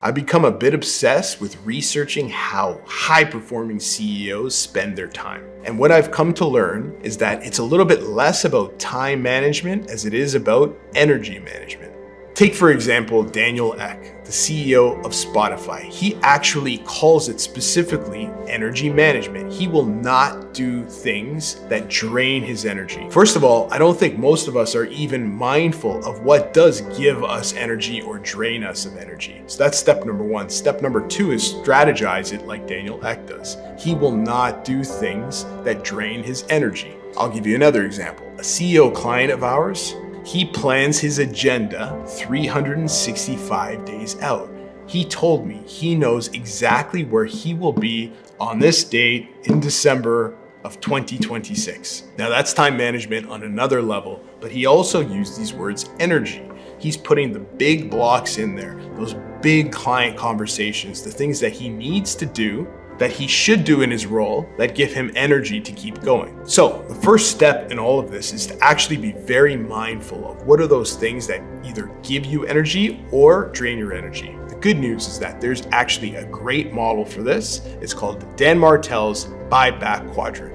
I've become a bit obsessed with researching how high-performing CEOs spend their time. And what I've come to learn is that it's a little bit less about time management as it is about energy management. Take, for example, Daniel Ek, the CEO of Spotify. He actually calls it specifically energy management. He will not do things that drain his energy. First of all, I don't think most of us are even mindful of what does give us energy or drain us of energy. So that's step number one. Step number two is strategize it like Daniel Ek does. He will not do things that drain his energy. I'll give you another example. A CEO client of ours, he plans his agenda 365 days out. He told me he knows exactly where he will be on this date in December of 2026. Now that's time management on another level, but he also used these words energy. He's putting the big blocks in there, those big client conversations, the things that he needs to do, that he should do in his role that give him energy to keep going. So the first step in all of this is to actually be very mindful of what are those things that either give you energy or drain your energy. The good news is that there's actually a great model for this. It's called Dan Martell's Buyback Quadrant.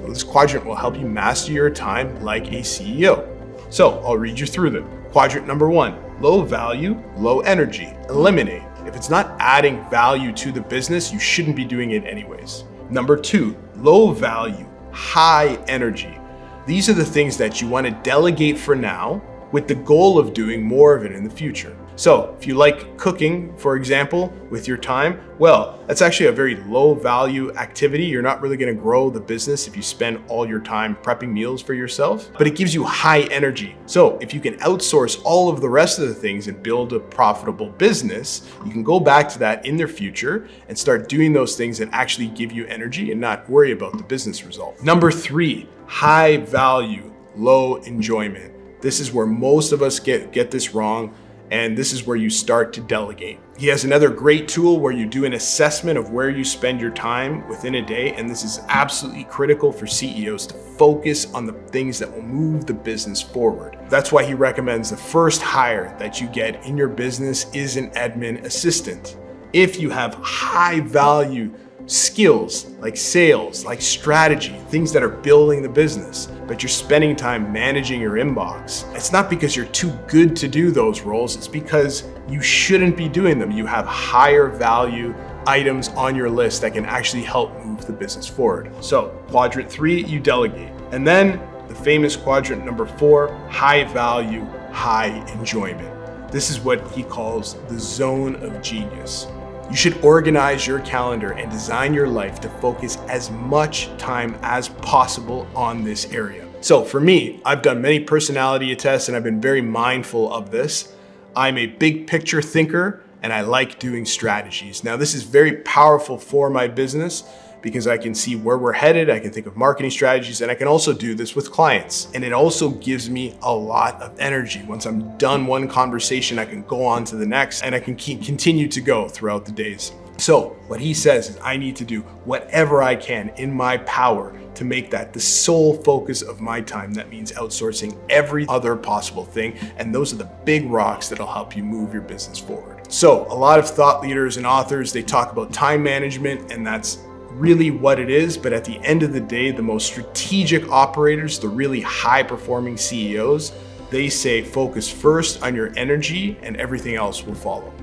This quadrant will help you master your time like a CEO. So I'll read you through them. Quadrant number one, low value, low energy, eliminate. If it's not adding value to the business, you shouldn't be doing it anyways. Number two, low value, high energy. These are the things that you want to delegate for now with the goal of doing more of it in the future. So if you like cooking, for example, with your time, well, that's actually a very low value activity. You're not really going to grow the business if you spend all your time prepping meals for yourself, but it gives you high energy. So if you can outsource all of the rest of the things and build a profitable business, you can go back to that in the future and start doing those things that actually give you energy and not worry about the business result. Number three, high value, low enjoyment. This is where most of us get this wrong. And this is where you start to delegate. He has another great tool where you do an assessment of where you spend your time within a day. And this is absolutely critical for CEOs to focus on the things that will move the business forward. That's why he recommends the first hire that you get in your business is an admin assistant. If you have high value skills like sales, like strategy, things that are building the business, but you're spending time managing your inbox, it's not because you're too good to do those roles, it's because you shouldn't be doing them. You have higher value items on your list that can actually help move the business forward. So quadrant three, you delegate. And then the famous quadrant number four, high value, high enjoyment. This is what he calls the zone of genius. You should organize your calendar and design your life to focus as much time as possible on this area. So for me, I've done many personality tests and I've been very mindful of this. I'm a big picture thinker and I like doing strategies. Now this is very powerful for my business because I can see where we're headed, I can think of marketing strategies, and I can also do this with clients. And it also gives me a lot of energy. Once I'm done one conversation, I can go on to the next, and I can continue to go throughout the days. So what he says is I need to do whatever I can in my power to make that the sole focus of my time. That means outsourcing every other possible thing. And those are the big rocks that'll help you move your business forward. So a lot of thought leaders and authors, they talk about time management, and that's really what it is. But at the end of the day, the most strategic operators, the really high performing CEOs, they say focus first on your energy and everything else will follow.